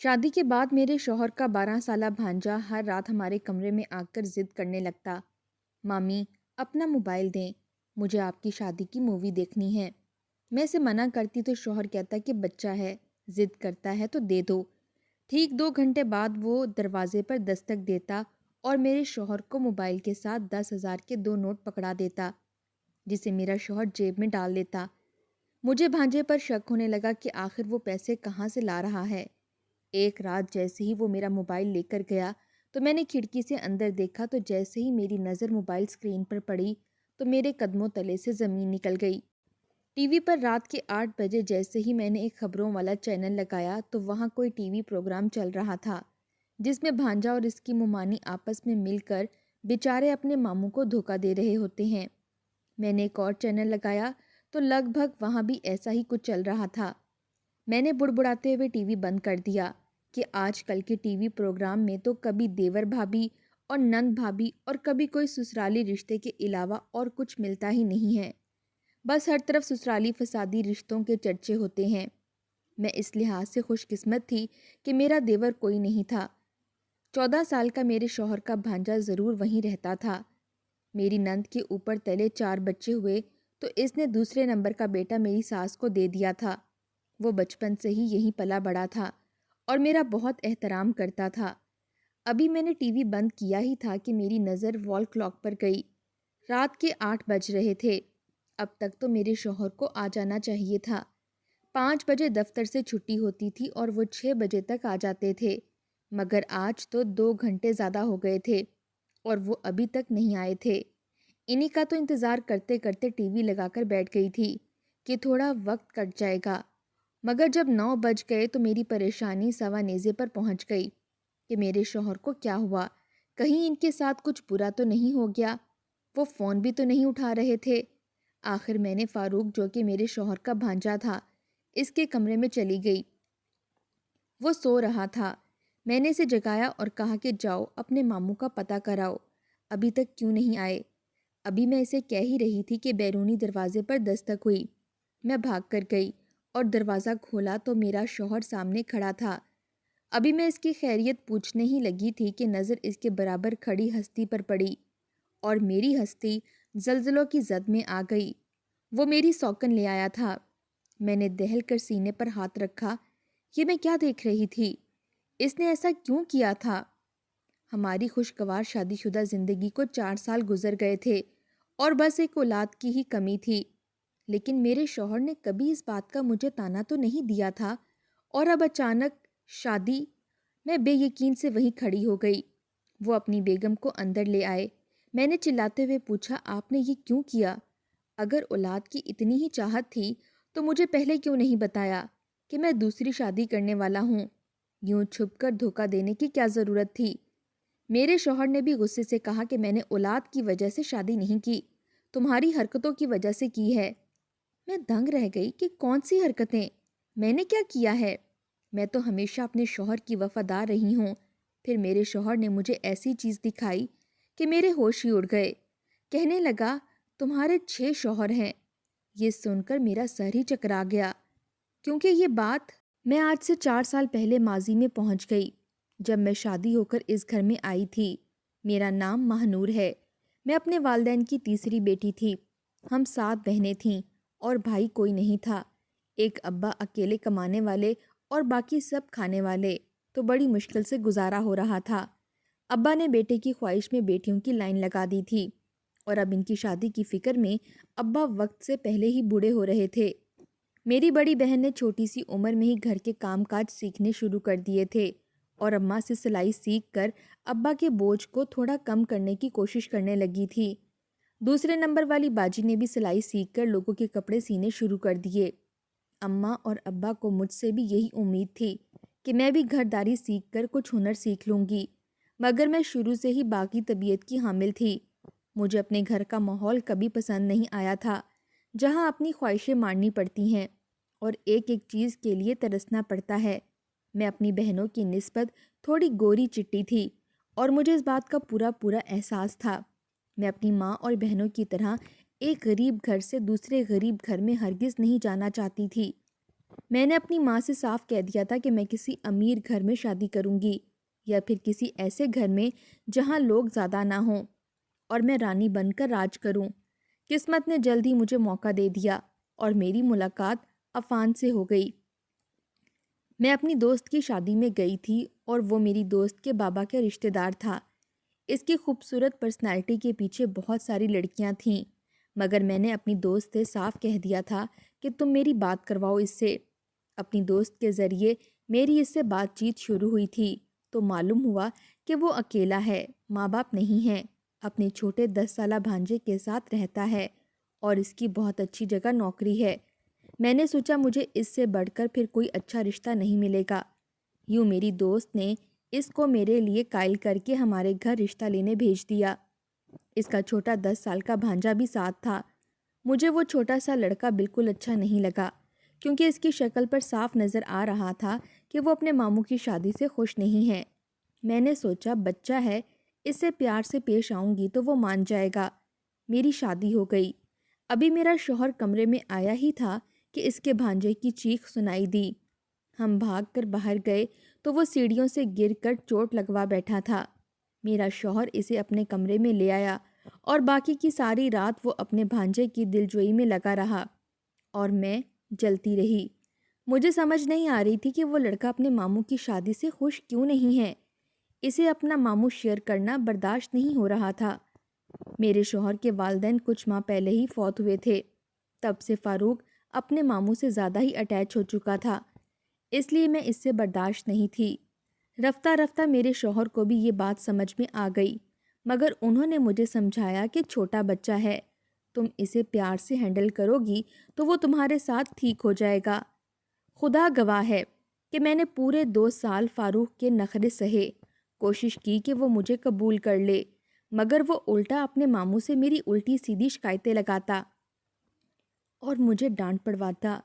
شادی کے بعد میرے شوہر کا 12 سالہ بھانجا ہر رات ہمارے کمرے میں آ کر ضد کرنے لگتا۔ مامی، اپنا موبائل دیں، مجھے آپ کی شادی کی مووی دیکھنی ہے۔ میں اسے منع کرتی تو شوہر کہتا کہ بچہ ہے، ضد کرتا ہے تو دے دو۔ ٹھیک 2 گھنٹے بعد وہ دروازے پر دستک دیتا اور میرے شوہر کو موبائل کے ساتھ 10,000 کے 2 نوٹ پکڑا دیتا، جسے میرا شوہر جیب میں ڈال لیتا۔ مجھے بھانجے پر شک ہونے لگا کہ آخر وہ پیسے کہاں سے لا رہا ہے۔ ایک رات جیسے ہی وہ میرا موبائل لے کر گیا تو میں نے کھڑکی سے اندر دیکھا تو جیسے ہی میری نظر موبائل اسکرین پر پڑی تو میرے قدموں تلے سے زمین نکل گئی۔ ٹی وی پر رات کے 8 بجے جیسے ہی میں نے ایک خبروں والا چینل لگایا تو وہاں کوئی ٹی وی پروگرام چل رہا تھا جس میں بھانجا اور اس کی ممانی آپس میں مل کر بیچارے اپنے ماموں کو دھوکہ دے رہے ہوتے ہیں۔ میں نے ایک اور چینل لگایا تو لگ بھگ وہاں بھی ایسا ہی کچھ چل رہا تھا۔ میں نے بڑبڑاتے ہوئے ٹی وی بند کر دیا کہ آج کل کے ٹی وی پروگرام میں تو کبھی دیور بھابھی اور نند بھابھی اور کبھی کوئی سسرالی رشتے کے علاوہ اور کچھ ملتا ہی نہیں ہے، بس ہر طرف سسرالی فسادی رشتوں کے چرچے ہوتے ہیں۔ میں اس لحاظ سے خوش قسمت تھی کہ میرا دیور کوئی نہیں تھا۔ 14 سال کا میرے شوہر کا بھانجا ضرور وہیں رہتا تھا۔ میری نند کے اوپر تلے 4 بچے ہوئے تو اس نے دوسرے نمبر کا بیٹا میری ساس کو دے دیا تھا۔ وہ بچپن سے ہی یہیں پلا بڑا تھا اور میرا بہت احترام کرتا تھا۔ ابھی میں نے ٹی وی بند کیا ہی تھا کہ میری نظر وال کلاک پر گئی۔ رات کے 8 بج رہے تھے۔ اب تک تو میرے شوہر کو آ جانا چاہیے تھا۔ 5 بجے دفتر سے چھٹی ہوتی تھی اور وہ 6 بجے تک آ جاتے تھے، مگر آج تو 2 گھنٹے زیادہ ہو گئے تھے اور وہ ابھی تک نہیں آئے تھے۔ انہی کا تو انتظار کرتے کرتے ٹی وی لگا کر بیٹھ گئی تھی کہ تھوڑا وقت کٹ جائے گا، مگر جب 9 بج گئے تو میری پریشانی سوا نیزے پر پہنچ گئی کہ میرے شوہر کو کیا ہوا، کہیں ان کے ساتھ کچھ برا تو نہیں ہو گیا۔ وہ فون بھی تو نہیں اٹھا رہے تھے۔ آخر میں نے فاروق، جو کہ میرے شوہر کا بھانجا تھا، اس کے کمرے میں چلی گئی۔ وہ سو رہا تھا۔ میں نے اسے جگایا اور کہا کہ جاؤ اپنے ماموں کا پتہ کراؤ، ابھی تک کیوں نہیں آئے۔ ابھی میں اسے کہہ ہی رہی تھی کہ بیرونی دروازے پر دستک ہوئی۔ میں بھاگ کر گئی اور دروازہ کھولا تو میرا شوہر سامنے کھڑا تھا۔ ابھی میں اس کی خیریت پوچھنے ہی لگی تھی کہ نظر اس کے برابر کھڑی ہستی پر پڑی اور میری ہستی زلزلوں کی زد میں آ گئی۔ وہ میری سوکن لے آیا تھا۔ میں نے دہل کر سینے پر ہاتھ رکھا۔ یہ میں کیا دیکھ رہی تھی؟ اس نے ایسا کیوں کیا تھا؟ ہماری خوشگوار شادی شدہ زندگی کو 4 سال گزر گئے تھے اور بس ایک اولاد کی ہی کمی تھی، لیکن میرے شوہر نے کبھی اس بات کا مجھے تانا تو نہیں دیا تھا، اور اب اچانک شادی! میں بے یقین سے وہیں کھڑی ہو گئی۔ وہ اپنی بیگم کو اندر لے آئے۔ میں نے چلاتے ہوئے پوچھا، آپ نے یہ کیوں کیا؟ اگر اولاد کی اتنی ہی چاہت تھی تو مجھے پہلے کیوں نہیں بتایا کہ میں دوسری شادی کرنے والا ہوں؟ یوں چھپ کر دھوکہ دینے کی کیا ضرورت تھی؟ میرے شوہر نے بھی غصے سے کہا کہ میں نے اولاد کی وجہ سے شادی نہیں کی، تمہاری حرکتوں کی وجہ سے کی ہے۔ میں دنگ رہ گئی کہ کون سی حرکتیں؟ میں نے کیا کیا ہے؟ میں تو ہمیشہ اپنے شوہر کی وفادار رہی ہوں۔ پھر میرے شوہر نے مجھے ایسی چیز دکھائی کہ میرے ہوش ہی اڑ گئے۔ کہنے لگا، تمہارے 6 شوہر ہیں۔ یہ سن کر میرا سر ہی چکرا گیا، کیونکہ یہ بات میں آج سے 4 سال پہلے ماضی میں پہنچ گئی، جب میں شادی ہو کر اس گھر میں آئی تھی۔ میرا نام ماہنور ہے۔ میں اپنے والدین کی تیسری بیٹی تھی۔ ہم 7 بہنیں تھیں اور بھائی کوئی نہیں تھا۔ ایک ابا اکیلے کمانے والے اور باقی سب کھانے والے، تو بڑی مشکل سے گزارا ہو رہا تھا۔ ابا نے بیٹے کی خواہش میں بیٹیوں کی لائن لگا دی تھی اور اب ان کی شادی کی فکر میں ابا وقت سے پہلے ہی بوڑھے ہو رہے تھے۔ میری بڑی بہن نے چھوٹی سی عمر میں ہی گھر کے کام کاج سیکھنے شروع کر دیے تھے اور اماں سے سلائی سیکھ کر ابا کے بوجھ کو تھوڑا کم کرنے کی کوشش کرنے لگی تھی۔ دوسرے نمبر والی باجی نے بھی سلائی سیکھ کر لوگوں کے کپڑے سینے شروع کر دیے۔ اماں اور ابا کو مجھ سے بھی یہی امید تھی کہ میں بھی گھرداری سیکھ کر کچھ ہنر سیکھ لوں گی، مگر میں شروع سے ہی باغی طبیعت کی حامل تھی۔ مجھے اپنے گھر کا ماحول کبھی پسند نہیں آیا تھا، جہاں اپنی خواہشیں ماننی پڑتی ہیں اور ایک ایک چیز کے لیے ترسنا پڑتا ہے۔ میں اپنی بہنوں کی نسبت تھوڑی گوری چٹی تھی اور مجھے اس بات کا پورا پورا احساس تھا۔ میں اپنی ماں اور بہنوں کی طرح ایک غریب گھر سے دوسرے غریب گھر میں ہرگز نہیں جانا چاہتی تھی۔ میں نے اپنی ماں سے صاف کہہ دیا تھا کہ میں کسی امیر گھر میں شادی کروں گی، یا پھر کسی ایسے گھر میں جہاں لوگ زیادہ نہ ہوں، اور میں رانی بن کر راج کروں۔ قسمت نے جلد ہی مجھے موقع دے دیا اور میری ملاقات عفان سے ہو گئی۔ میں اپنی دوست کی شادی میں گئی تھی اور وہ میری دوست کے بابا کے رشتہ دار تھا۔ اس کی خوبصورت پرسنالٹی کے پیچھے بہت ساری لڑکیاں تھیں، مگر میں نے اپنی دوست سے صاف کہہ دیا تھا کہ تم میری بات کرواؤ اس سے۔ اپنی دوست کے ذریعے میری اس سے بات چیت شروع ہوئی تھی تو معلوم ہوا کہ وہ اکیلا ہے، ماں باپ نہیں ہیں، اپنے چھوٹے 10 سالہ بھانجے کے ساتھ رہتا ہے اور اس کی بہت اچھی جگہ نوکری ہے۔ میں نے سوچا مجھے اس سے بڑھ کر پھر کوئی اچھا رشتہ نہیں ملے گا۔ یوں میری دوست نے اس کو میرے لیے قائل کر کے ہمارے گھر رشتہ لینے بھیج دیا۔ اس کا چھوٹا 10 سال کا بھانجا بھی ساتھ تھا۔ مجھے وہ چھوٹا سا لڑکا بالکل اچھا نہیں لگا، کیونکہ اس کی شکل پر صاف نظر آ رہا تھا کہ وہ اپنے ماموں کی شادی سے خوش نہیں ہے۔ میں نے سوچا بچہ ہے، اس سے پیار سے پیش آؤں گی تو وہ مان جائے گا۔ میری شادی ہو گئی۔ ابھی میرا شوہر کمرے میں آیا ہی تھا کہ اس کے بھانجے کی چیخ سنائی دی۔ ہم بھاگ کر باہر گئے تو وہ سیڑھیوں سے گر کر چوٹ لگوا بیٹھا تھا۔ میرا شوہر اسے اپنے کمرے میں لے آیا اور باقی کی ساری رات وہ اپنے بھانجے کی دلجوئی میں لگا رہا اور میں جلتی رہی۔ مجھے سمجھ نہیں آ رہی تھی کہ وہ لڑکا اپنے ماموں کی شادی سے خوش کیوں نہیں ہے۔ اسے اپنا ماموں شیئر کرنا برداشت نہیں ہو رہا تھا۔ میرے شوہر کے والدین کچھ ماہ پہلے ہی فوت ہوئے تھے۔ تب سے فاروق اپنے ماموں سے زیادہ ہی اٹیچ ہو چکا تھا، اس لیے میں اس سے برداشت نہیں تھی۔ رفتہ رفتہ میرے شوہر کو بھی یہ بات سمجھ میں آ گئی، مگر انہوں نے مجھے سمجھایا کہ چھوٹا بچہ ہے، تم اسے پیار سے ہینڈل کرو گی تو وہ تمہارے ساتھ ٹھیک ہو جائے گا۔ خدا گواہ ہے کہ میں نے پورے 2 سال فاروق کے نخرے سہے، کوشش کی کہ وہ مجھے قبول کر لے، مگر وہ الٹا اپنے ماموں سے میری الٹی سیدھی شکایتیں لگاتا اور مجھے ڈانٹ پڑواتا۔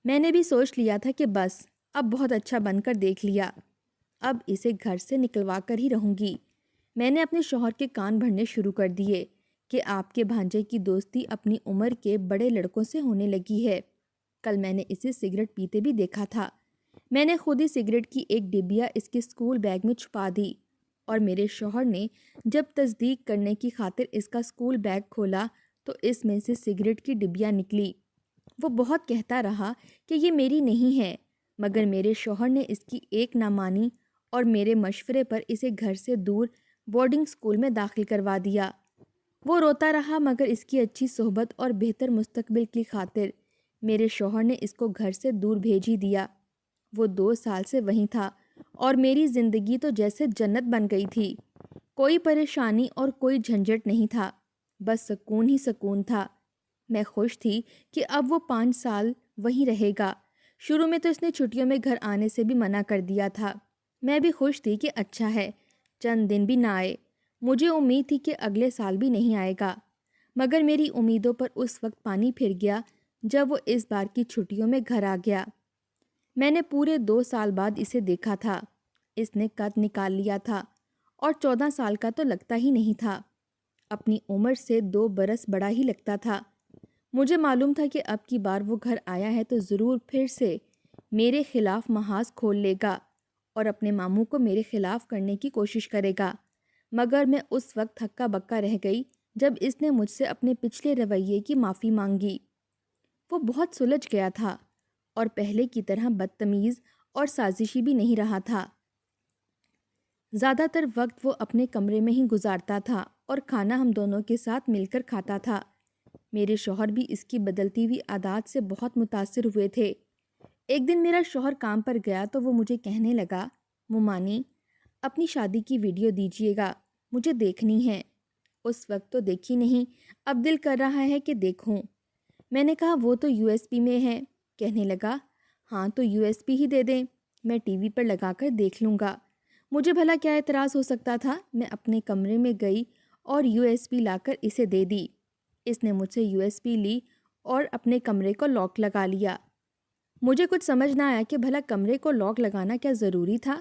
میں نے بھی سوچ لیا تھا کہ بس اب بہت اچھا بن کر دیکھ لیا، اب اسے گھر سے نکلوا کر ہی رہوں گی۔ میں نے اپنے شوہر کے کان بھرنے شروع کر دیے کہ آپ کے بھانجے کی دوستی اپنی عمر کے بڑے لڑکوں سے ہونے لگی ہے۔ کل میں نے اسے سگریٹ پیتے بھی دیکھا تھا۔ میں نے خود ہی سگریٹ کی ایک ڈبیا اس کے اسکول بیگ میں چھپا دی اور میرے شوہر نے جب تصدیق کرنے کی خاطر اس کا اسکول بیگ کھولا تو اس میں سے سگریٹ کی ڈبیا نکلی۔ وہ بہت کہتا رہا کہ یہ میری نہیں ہے، مگر میرے شوہر نے اس کی ایک نہ مانی اور میرے مشورے پر اسے گھر سے دور بورڈنگ اسکول میں داخل کروا دیا۔ وہ روتا رہا، مگر اس کی اچھی صحبت اور بہتر مستقبل کی خاطر میرے شوہر نے اس کو گھر سے دور بھیج ہی دیا۔ وہ 2 سال سے وہیں تھا اور میری زندگی تو جیسے جنت بن گئی تھی۔ کوئی پریشانی اور کوئی جھنجھٹ نہیں تھا، بس سکون ہی سکون تھا۔ میں خوش تھی کہ اب وہ 5 سال وہیں رہے گا۔ شروع میں تو اس نے چھٹیوں میں گھر آنے سے بھی منع کر دیا تھا۔ میں بھی خوش تھی کہ اچھا ہے، چند دن بھی نہ آئے۔ مجھے امید تھی کہ اگلے سال بھی نہیں آئے گا، مگر میری امیدوں پر اس وقت پانی پھر گیا جب وہ اس بار کی چھٹیوں میں گھر آ گیا۔ میں نے پورے 2 سال بعد اسے دیکھا تھا۔ اس نے قد نکال لیا تھا اور 14 سال کا تو لگتا ہی نہیں تھا۔ اپنی عمر سے 2 برس بڑا ہی لگتا تھا۔ مجھے معلوم تھا کہ اب کی بار وہ گھر آیا ہے تو ضرور پھر سے میرے خلاف محاذ کھول لے گا اور اپنے ماموں کو میرے خلاف کرنے کی کوشش کرے گا، مگر میں اس وقت ہکا بکا رہ گئی جب اس نے مجھ سے اپنے پچھلے رویے کی معافی مانگی۔ وہ بہت سلجھ گیا تھا اور پہلے کی طرح بدتمیز اور سازشی بھی نہیں رہا تھا۔ زیادہ تر وقت وہ اپنے کمرے میں ہی گزارتا تھا اور کھانا ہم دونوں کے ساتھ مل کر کھاتا تھا۔ میرے شوہر بھی اس کی بدلتی ہوئی عادات سے بہت متاثر ہوئے تھے۔ ایک دن میرا شوہر کام پر گیا تو وہ مجھے کہنے لگا، ممانی اپنی شادی کی ویڈیو دیجیے گا، مجھے دیکھنی ہے۔ اس وقت تو دیکھی نہیں، اب دل کر رہا ہے کہ دیکھوں۔ میں نے کہا وہ تو یو ایس بی میں ہے۔ کہنے لگا، ہاں تو یو ایس بی ہی دے دیں، میں ٹی وی پر لگا کر دیکھ لوں گا۔ مجھے بھلا کیا اعتراض ہو سکتا تھا۔ میں اپنے کمرے میں گئی اور یو ایس بی لا کر اسے دے دی۔ اس نے مجھ سے یو ایس بی لی اور اپنے کمرے کو لاک لگا لیا۔ مجھے کچھ سمجھ نہ آیا کہ بھلا کمرے کو لاک لگانا کیا ضروری تھا،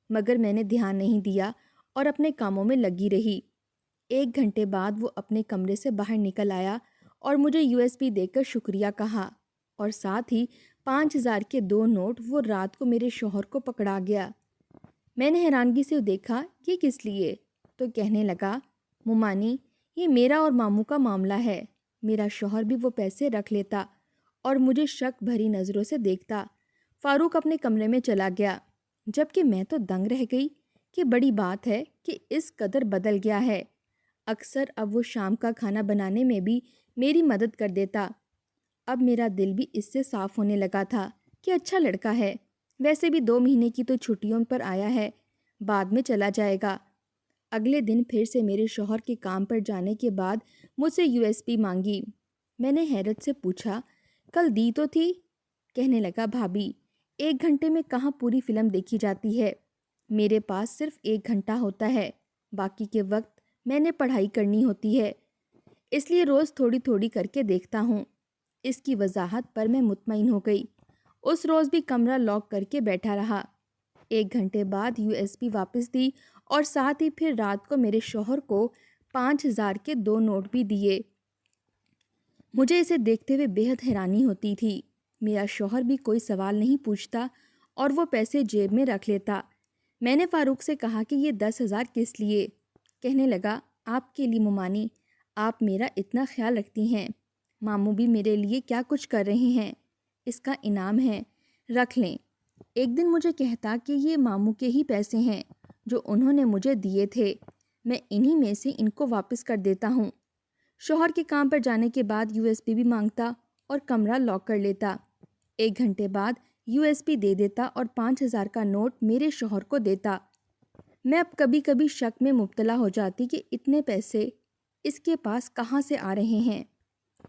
مگر میں نے دھیان نہیں دیا اور اپنے کاموں میں لگی رہی۔ 1 گھنٹے بعد وہ اپنے کمرے سے باہر نکل آیا اور مجھے یو ایس بی دے کر شکریہ کہا اور ساتھ ہی 5,000 کے 2 نوٹ وہ رات کو میرے شوہر کو پکڑا گیا۔ میں نے حیرانگی سے دیکھا، یہ کس لیے؟ تو کہنے لگا، ممانی یہ میرا اور ماموں کا معاملہ ہے۔ میرا شوہر بھی وہ پیسے رکھ لیتا اور مجھے شک بھری نظروں سے دیکھتا۔ فاروق اپنے کمرے میں چلا گیا، جبکہ میں تو دنگ رہ گئی کہ بڑی بات ہے کہ اس قدر بدل گیا ہے۔ اکثر اب وہ شام کا کھانا بنانے میں بھی میری مدد کر دیتا۔ اب میرا دل بھی اس سے صاف ہونے لگا تھا کہ اچھا لڑکا ہے، ویسے بھی 2 مہینے کی تو چھٹیوں پر آیا ہے، بعد میں چلا جائے گا۔ اگلے دن پھر سے میرے شوہر کے کام پر جانے کے بعد مجھ سے USB مانگی۔ میں نے حیرت سے پوچھا، کل دی تو تھی؟ کہنے لگا، بھابھی 1 گھنٹے میں کہاں پوری فلم دیکھی جاتی ہے، میرے پاس صرف 1 گھنٹہ ہوتا ہے، باقی کے وقت میں نے پڑھائی کرنی ہوتی ہے، اس لیے روز تھوڑی تھوڑی کر کے دیکھتا ہوں۔ اس کی وضاحت پر میں مطمئن ہو گئی۔ اس روز بھی کمرہ لاک کر کے بیٹھا رہا۔ 1 گھنٹے بعد USB واپس دی اور ساتھ ہی پھر رات کو میرے شوہر کو 5,000 کے 2 نوٹ بھی دیے۔ مجھے اسے دیکھتے ہوئے بے حد حیرانی ہوتی تھی۔ میرا شوہر بھی کوئی سوال نہیں پوچھتا اور وہ پیسے جیب میں رکھ لیتا۔ میں نے فاروق سے کہا کہ یہ 10,000 کس لیے؟ کہنے لگا، آپ کے لیے ممانی، آپ میرا اتنا خیال رکھتی ہیں، ماموں بھی میرے لیے کیا کچھ کر رہے ہیں، اس کا انعام ہے، رکھ لیں۔ ایک دن مجھے کہتا کہ یہ ماموں کے ہی پیسے ہیں جو انہوں نے مجھے دیے تھے، میں انہی میں سے ان کو واپس کر دیتا ہوں۔ شوہر کے کام پر جانے کے بعد USB بھی مانگتا اور کمرہ لاک کر لیتا۔ 1 گھنٹے بعد USB دے دیتا اور 5,000 کا نوٹ میرے شوہر کو دیتا۔ میں اب کبھی کبھی شک میں مبتلا ہو جاتی کہ اتنے پیسے اس کے پاس کہاں سے آ رہے ہیں،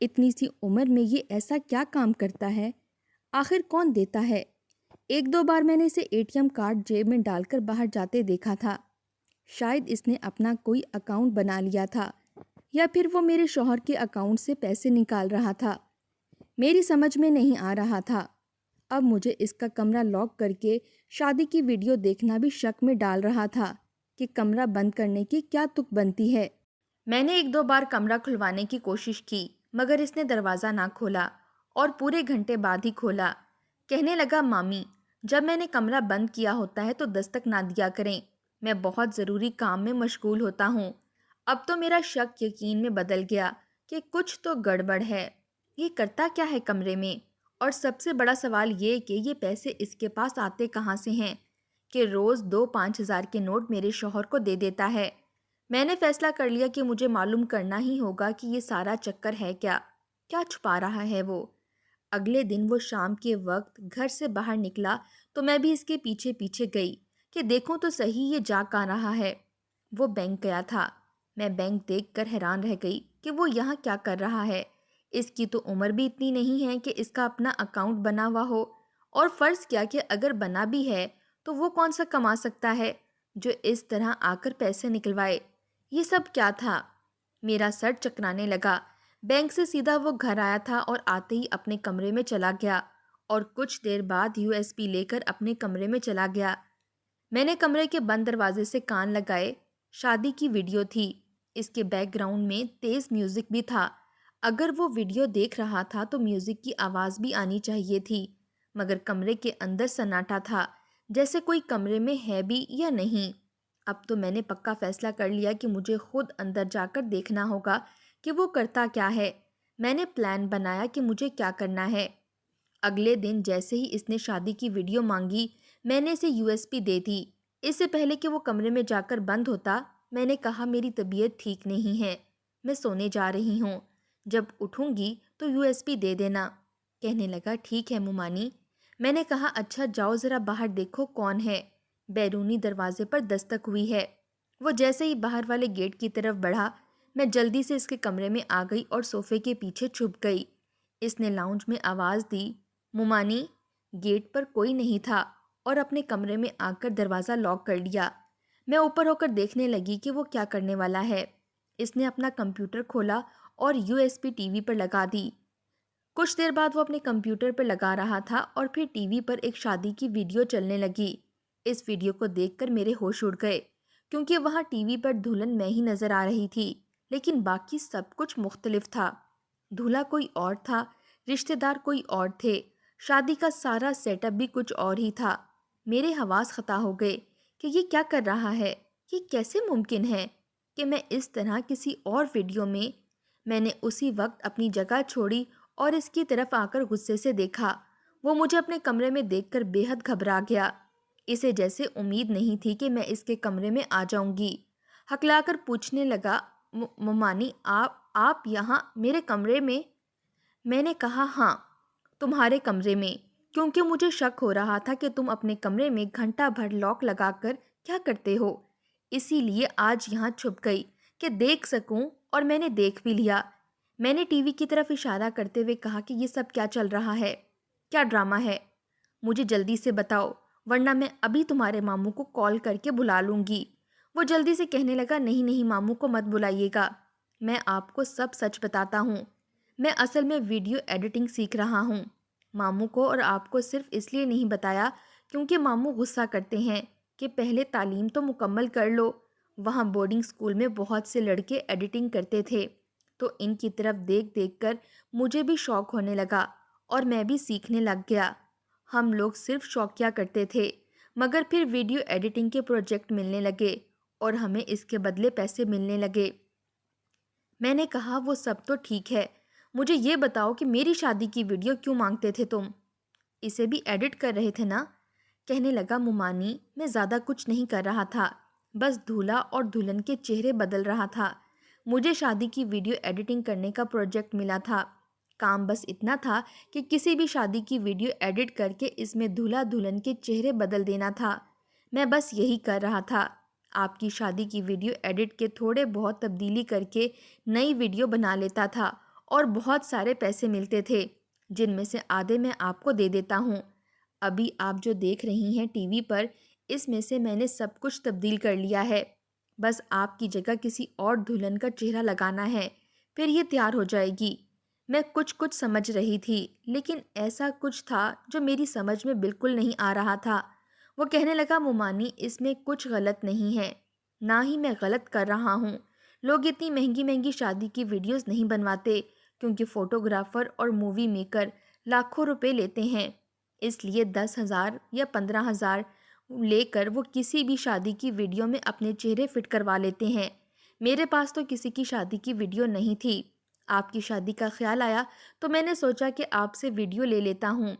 اتنی سی عمر میں یہ ایسا کیا کام کرتا ہے، آخر کون دیتا ہے؟ 1-2 بار میں نے اسے ATM کارڈ جیب میں ڈال کر باہر جاتے دیکھا تھا۔ شاید اس نے اپنا کوئی اکاؤنٹ بنا لیا تھا یا پھر وہ میرے شوہر کے اکاؤنٹ سے پیسے نکال رہا تھا، میری سمجھ میں نہیں آ رہا تھا۔ اب مجھے اس کا کمرہ لاک کر کے شادی کی ویڈیو دیکھنا بھی شک میں ڈال رہا تھا کہ کمرہ بند کرنے کی کیا تک بنتی ہے۔ میں نے 1-2 بار کمرہ کھلوانے کی کوشش کی مگر اس نے دروازہ نہ کھولا اور پورے گھنٹے بعد ہی کھولا۔ کہنے لگا، مامی جب میں نے کمرہ بند کیا ہوتا ہے تو دستک نہ دیا کریں، میں بہت ضروری کام میں مشغول ہوتا ہوں۔ اب تو میرا شک یقین میں بدل گیا کہ کچھ تو گڑبڑ ہے، یہ کرتا کیا ہے کمرے میں؟ اور سب سے بڑا سوال یہ کہ یہ پیسے اس کے پاس آتے کہاں سے ہیں کہ روز 2 5,000 کے نوٹ میرے شوہر کو دے دیتا ہے۔ میں نے فیصلہ کر لیا کہ مجھے معلوم کرنا ہی ہوگا کہ یہ سارا چکر ہے کیا چھپا رہا ہے وہ۔ اگلے دن وہ شام کے وقت گھر سے باہر نکلا تو میں بھی اس کے پیچھے پیچھے گئی کہ دیکھوں تو صحیح یہ جا کہاں رہا ہے۔ وہ بینک گیا تھا۔ میں بینک دیکھ کر حیران رہ گئی کہ وہ یہاں کیا کر رہا ہے۔ اس کی تو عمر بھی اتنی نہیں ہے کہ اس کا اپنا اکاؤنٹ بنا ہوا ہو، اور فرض کیا کہ اگر بنا بھی ہے تو وہ کون سا کما سکتا ہے جو اس طرح آ کر پیسے نکلوائے۔ یہ سب کیا تھا؟ میرا سر چکرانے لگا۔ بینک سے سیدھا وہ گھر آیا تھا اور آتے ہی اپنے کمرے میں چلا گیا اور کچھ دیر بعد USB لے کر اپنے کمرے میں چلا گیا۔ میں نے کمرے کے بند دروازے سے کان لگائے۔ شادی کی ویڈیو تھی، اس کے بیک گراؤنڈ میں تیز میوزک بھی تھا۔ اگر وہ ویڈیو دیکھ رہا تھا تو میوزک کی آواز بھی آنی چاہیے تھی، مگر کمرے کے اندر سناٹا تھا، جیسے کوئی کمرے میں ہے بھی یا نہیں۔ اب تو میں نے پکا فیصلہ کر لیا کہ مجھے خود اندر جا کر دیکھنا ہوگا کہ وہ کرتا کیا ہے۔ میں نے پلان بنایا کہ مجھے کیا کرنا ہے۔ اگلے دن جیسے ہی اس نے شادی کی ویڈیو مانگی، میں نے اسے USB دے دی۔ اس سے پہلے کہ وہ کمرے میں جا کر بند ہوتا، میں نے کہا، میری طبیعت ٹھیک نہیں ہے، میں سونے جا رہی ہوں، جب اٹھوں گی تو USB دے دینا۔ کہنے لگا، ٹھیک ہے ممانی۔ میں نے کہا، اچھا جاؤ ذرا باہر دیکھو کون ہے۔ بیرونی دروازے پر دستک ہوئی ہے۔ وہ جیسے ہی باہر والے گیٹ کی طرف بڑھا، میں جلدی سے اس کے کمرے میں آ گئی اور صوفے کے پیچھے چھپ گئی۔ اس نے لاؤنج میں آواز دی، ممانی۔ گیٹ پر کوئی نہیں تھا اور اپنے کمرے میں آ کر دروازہ لاک کر لیا۔ میں اوپر ہو کر دیکھنے لگی کہ وہ کیا کرنے والا ہے۔ اس نے اپنا کمپیوٹر کھولا اور USB ٹی وی پر لگا دی۔ کچھ دیر بعد وہ اپنے کمپیوٹر پر لگا رہا تھا اور پھر ٹی وی پر ایک شادی کی ویڈیو چلنے لگی۔ اس ویڈیو کو دیکھ کر میرے ہوش اڑ گئے، کیونکہ وہاں ٹی وی پر دلہن میں ہی نظر آ رہی تھی، لیکن باقی سب کچھ مختلف تھا۔ دولہا کوئی اور تھا، رشتہ دار کوئی اور تھے، شادی کا سارا سیٹ اپ بھی کچھ اور ہی تھا۔ میرے حواس خطا ہو گئے کہ یہ کیا کر رہا ہے، یہ کیسے ممکن ہے کہ میں اس طرح کسی اور ویڈیو میں نے اسی وقت اپنی جگہ چھوڑی اور اس کی طرف آ کر غصے سے دیکھا۔ وہ مجھے اپنے کمرے میں دیکھ کر بے حد گھبرا گیا۔ اسے جیسے امید نہیں تھی کہ میں اس کے کمرے میں آ جاؤں گی۔ ہکلا کر پوچھنے لگا، ممانی آپ یہاں میرے کمرے میں؟ میں نے کہا ہاں، تمہارے کمرے میں، کیونکہ مجھے شک ہو رہا تھا کہ تم اپنے کمرے میں گھنٹہ بھر لاک لگا کر کیا کرتے ہو۔ اسی لیے آج یہاں چھپ گئی کہ دیکھ سکوں، اور میں نے دیکھ بھی لیا۔ میں نے ٹی وی کی طرف اشارہ کرتے ہوئے کہا کہ یہ سب کیا چل رہا ہے، کیا ڈرامہ ہے؟ مجھے جلدی سے بتاؤ، ورنہ میں ابھی تمہارے ماموں کو کال کر کے بلا لوں گی۔ وہ جلدی سے کہنے لگا، نہیں نہیں ماموں کو مت بلائیے گا، میں آپ کو سب سچ بتاتا ہوں۔ میں اصل میں ویڈیو ایڈیٹنگ سیکھ رہا ہوں۔ ماموں کو اور آپ کو صرف اس لیے نہیں بتایا کیونکہ ماموں غصہ کرتے ہیں کہ پہلے تعلیم تو مکمل کر لو۔ وہاں بورڈنگ اسکول میں بہت سے لڑکے ایڈیٹنگ کرتے تھے، تو ان کی طرف دیکھ دیکھ کر مجھے بھی شوق ہونے لگا اور میں بھی سیکھنے لگ گیا۔ ہم لوگ صرف شوقیہ کرتے تھے، مگر پھر ویڈیو ایڈیٹنگ کے پروجیکٹ ملنے لگے اور ہمیں اس کے بدلے پیسے ملنے لگے۔ میں نے کہا وہ سب تو ٹھیک ہے، مجھے یہ بتاؤ کہ میری شادی کی ویڈیو کیوں مانگتے تھے تم؟ اسے بھی ایڈٹ کر رہے تھے نا؟ کہنے لگا، ممانی میں زیادہ کچھ نہیں کر رہا تھا، بس دولہا اور دلہن کے چہرے بدل رہا تھا۔ مجھے شادی کی ویڈیو ایڈیٹنگ کرنے کا پروجیکٹ ملا تھا۔ کام بس اتنا تھا کہ کسی بھی شادی کی ویڈیو ایڈٹ کر کے اس میں دولہا دلہن کے چہرے بدل دینا تھا۔ میں بس یہی کر رہا تھا۔ آپ کی شادی کی ویڈیو ایڈٹ کے تھوڑے بہت تبدیلی کر کے نئی ویڈیو بنا لیتا تھا اور بہت سارے پیسے ملتے تھے، جن میں سے آدھے میں آپ کو دے دیتا ہوں۔ ابھی آپ جو دیکھ رہی ہیں ٹی وی پر، اس میں سے میں نے سب کچھ تبدیل کر لیا ہے۔ بس آپ کی جگہ کسی اور دلہن کا چہرہ لگانا ہے، پھر یہ تیار ہو جائے گی۔ میں کچھ سمجھ رہی تھی، لیکن ایسا کچھ تھا جو میری سمجھ میں بالکل نہیں آ رہا تھا۔ وہ کہنے لگا، ممانی اس میں کچھ غلط نہیں ہے، نہ ہی میں غلط کر رہا ہوں۔ لوگ اتنی مہنگی مہنگی شادی کی ویڈیوز نہیں بنواتے، کیونکہ فوٹوگرافر اور مووی میکر لاکھوں روپے لیتے ہیں۔ اس لیے 10,000 یا 15,000 لے کر وہ کسی بھی شادی کی ویڈیو میں اپنے چہرے فٹ کروا لیتے ہیں۔ میرے پاس تو کسی کی شادی کی ویڈیو نہیں تھی۔ آپ کی شادی کا خیال آیا تو میں نے سوچا کہ آپ سے ویڈیو لے لیتا ہوں۔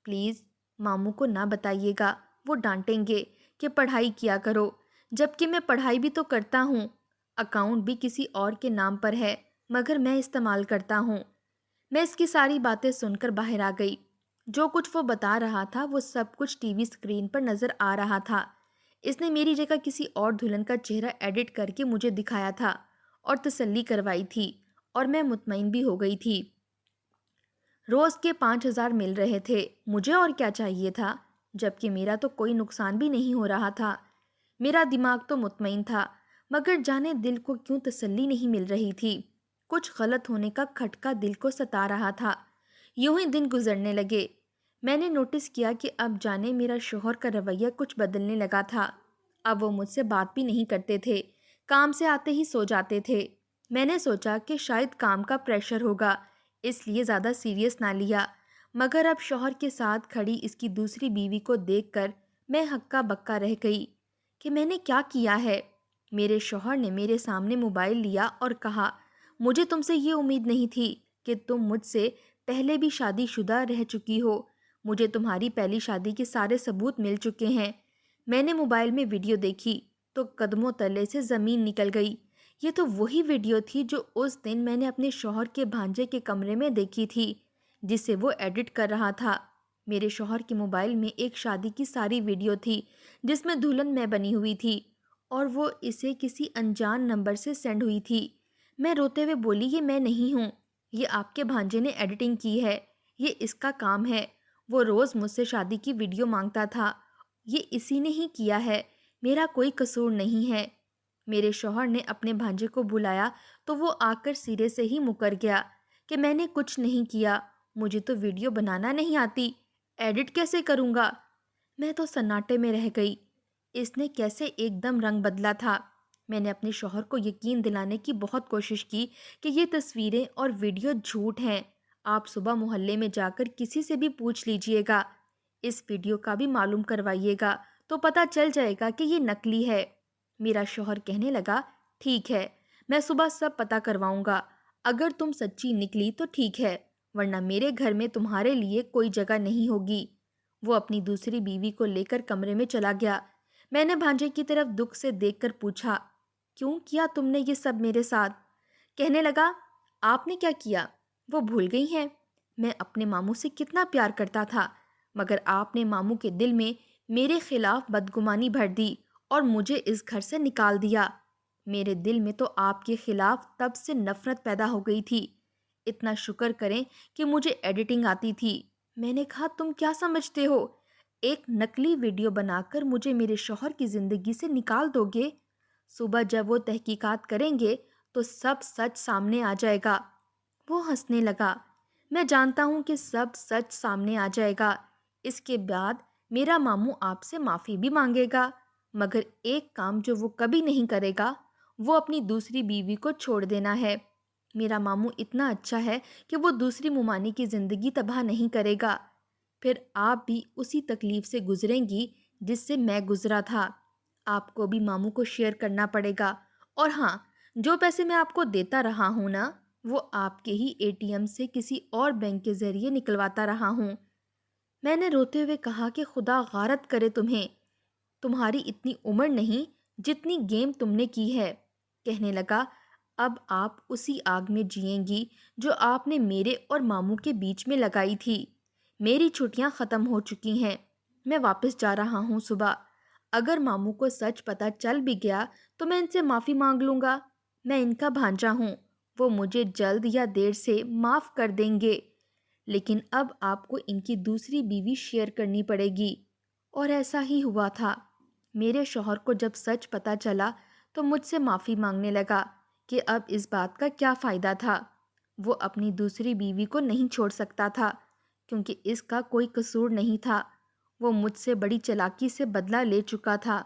پلیز ماموں کو نہ بتائیے گا، وہ ڈانٹیں گے کہ پڑھائی کیا کرو، جبکہ میں پڑھائی بھی تو کرتا ہوں۔ اکاؤنٹ بھی کسی اور کے نام پر ہے، مگر میں استعمال کرتا ہوں۔ میں اس کی ساری باتیں سن کر باہر آ گئی۔ جو کچھ وہ بتا رہا تھا وہ سب کچھ ٹی وی اسکرین پر نظر آ رہا تھا۔ اس نے میری جگہ کسی اور دلہن کا چہرہ ایڈٹ کر کے مجھے دکھایا تھا اور تسلی کروائی تھی، اور میں مطمئن بھی ہو گئی تھی۔ روز کے 5,000 مل رہے تھے، مجھے اور کیا چاہیے تھا، جبکہ میرا تو کوئی نقصان بھی نہیں ہو رہا تھا۔ میرا دماغ تو مطمئن تھا، مگر جانے دل کو کیوں تسلی نہیں مل رہی تھی۔ کچھ غلط ہونے کا کھٹکا دل کو ستا رہا تھا۔ یوں ہی دن گزرنے لگے۔ میں نے نوٹس کیا کہ اب جانے میرا شوہر کا رویہ کچھ بدلنے لگا تھا۔ اب وہ مجھ سے بات بھی نہیں کرتے تھے، کام سے آتے ہی سو جاتے تھے۔ میں نے سوچا کہ شاید کام کا پریشر ہوگا، اس لیے زیادہ سیریس نہ لیا، مگر اب شوہر کے ساتھ کھڑی اس کی دوسری بیوی کو دیکھ کر میں ہکا بکا رہ گئی کہ میں نے کیا کیا ہے۔ میرے شوہر نے میرے سامنے موبائل لیا اور کہا، مجھے تم سے یہ امید نہیں تھی کہ تم مجھ سے پہلے بھی شادی شدہ رہ چکی ہو۔ مجھے تمہاری پہلی شادی کے سارے ثبوت مل چکے ہیں۔ میں نے موبائل میں ویڈیو دیکھی تو قدموں تلے سے زمین نکل گئی۔ یہ تو وہی ویڈیو تھی جو اس دن میں نے اپنے شوہر کے بھانجے کے کمرے میں دیکھی تھی، جسے وہ ایڈٹ کر رہا تھا۔ میرے شوہر کے موبائل میں ایک شادی کی ساری ویڈیو تھی جس میں دلہن میں بنی ہوئی تھی، اور وہ اسے کسی انجان نمبر سے سینڈ ہوئی تھی۔ میں روتے ہوئے بولی، یہ میں نہیں ہوں، یہ آپ کے بھانجے نے ایڈیٹنگ کی ہے، یہ اس کا کام ہے۔ وہ روز مجھ سے شادی کی ویڈیو مانگتا تھا، یہ اسی نے ہی کیا ہے، میرا کوئی قصور نہیں ہے۔ میرے شوہر نے اپنے بھانجے کو بلایا تو وہ آ کر سرے سے ہی مکر گیا کہ میں نے کچھ نہیں کیا، مجھے تو ویڈیو بنانا نہیں آتی، ایڈٹ کیسے کروں گا؟ میں تو سناٹے میں رہ گئی۔ اس نے کیسے ایک دم رنگ بدلا تھا۔ میں نے اپنے شوہر کو یقین دلانے کی بہت کوشش کی کہ یہ تصویریں اور ویڈیو جھوٹ ہیں، آپ صبح محلے میں جا کر کسی سے بھی پوچھ لیجئے گا، اس ویڈیو کا بھی معلوم کروائیے گا تو پتہ چل جائے گا کہ یہ نکلی ہے۔ میرا شوہر کہنے لگا، ٹھیک ہے، میں صبح سب پتہ کرواؤں گا، اگر تم سچی نکلی تو ٹھیک ہے، ورنہ میرے گھر میں تمہارے لیے کوئی جگہ نہیں ہوگی۔ وہ اپنی دوسری بیوی کو لے کر کمرے میں چلا گیا۔ میں نے بھانجے کی طرف دکھ سے دیکھ کر پوچھا، کیوں کیا تم نے یہ سب میرے ساتھ؟ کہنے لگا، آپ نے کیا کیا؟ وہ بھول گئی ہیں میں اپنے ماموں سے کتنا پیار کرتا تھا، مگر آپ نے ماموں کے دل میں میرے خلاف بدگمانی بھر دی اور مجھے اس گھر سے نکال دیا۔ میرے دل میں تو آپ کے خلاف تب سے نفرت پیدا ہو گئی تھی۔ اتنا شکر کریں کہ مجھے ایڈیٹنگ آتی تھی۔ میں نے کہا، تم کیا سمجھتے ہو؟ ایک نکلی ویڈیو بنا کر مجھے میرے شوہر کی زندگی سے نکال دو گے؟ صبح جب وہ تحقیقات کریں گے تو سب سچ سامنے آ جائے گا۔ وہ ہنسنے لگا۔ میں جانتا ہوں کہ سب سچ سامنے آ جائے گا، اس کے بعد میرا ماموں آپ سے معافی بھی مانگے گا، مگر ایک کام جو وہ کبھی نہیں کرے گا وہ اپنی دوسری بیوی کو چھوڑ دینا ہے۔ میرا ماموں اتنا اچھا ہے کہ وہ دوسری ممانی کی زندگی تباہ نہیں کرے گا۔ پھر آپ بھی اسی تکلیف سے گزریں گی جس سے میں گزرا تھا۔ آپ کو بھی ماموں کو شیئر کرنا پڑے گا، اور ہاں، جو پیسے میں آپ کو دیتا رہا ہوں نا، وہ آپ کے ہی ATM سے کسی اور بینک کے ذریعے نکلواتا رہا ہوں۔ میں نے روتے ہوئے کہا کہ خدا غارت کرے تمہیں، تمہاری اتنی عمر نہیں جتنی گیم تم نے کی ہے۔ کہنے لگا، اب آپ اسی آگ میں جئیں گی جو آپ نے میرے اور ماموں کے بیچ میں لگائی تھی۔ میری چھٹیاں ختم ہو چکی ہیں، میں واپس جا رہا ہوں صبح۔ اگر ماموں کو سچ پتہ چل بھی گیا تو میں ان سے معافی مانگ لوں گا۔ میں ان کا بھانجا ہوں، وہ مجھے جلد یا دیر سے معاف کر دیں گے، لیکن اب آپ کو ان کی دوسری بیوی شیئر کرنی پڑے گی۔ اور ایسا ہی ہوا تھا۔ میرے شوہر کو جب سچ پتہ چلا تو مجھ سے معافی مانگنے لگا کہ اب اس بات کا کیا فائدہ تھا۔ وہ اپنی دوسری بیوی کو نہیں چھوڑ سکتا تھا کیونکہ اس کا کوئی قصور نہیں تھا۔ وہ مجھ سے بڑی چالاکی سے بدلہ لے چکا تھا۔